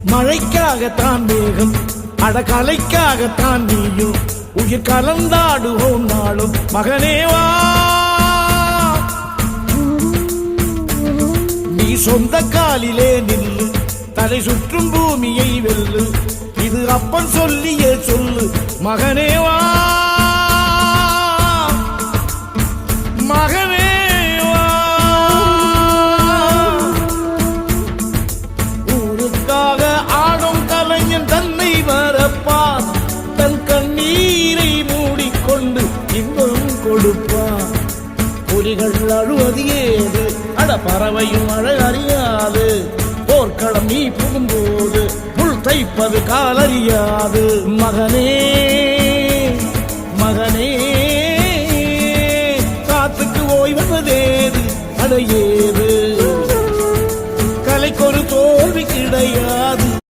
மழைக்காகத்தான் மேகம் அடகலைக்காகத்தான் நீயும் உயிர் கலந்தாடுவோம் நாளும் மகனேவா. நீ சொந்த காலிலே நில்லு, தலை சுற்றும் பூமியை வெல்லு, இது அப்பன் சொல்லியே சொல்லு மகனேவா. மகனேவா, ஊருக்காக ஆடும் கலைஞன் தன்னை மறப்பான், தன் கண்ணீரை மூடிக்கொண்டு இன்பம் கொடுப்பான். புலிகள் அழுவது ஏது, அட பறவையும் அழ அறியாது, போர்க்களம் நீ புகும்போது புல் தைப்பது காலறியாது. மகனே மகனே, காத்துக்கு ஓய்வதேது அடையேது, கலைக்கொரு தோல்வி கிடையாது.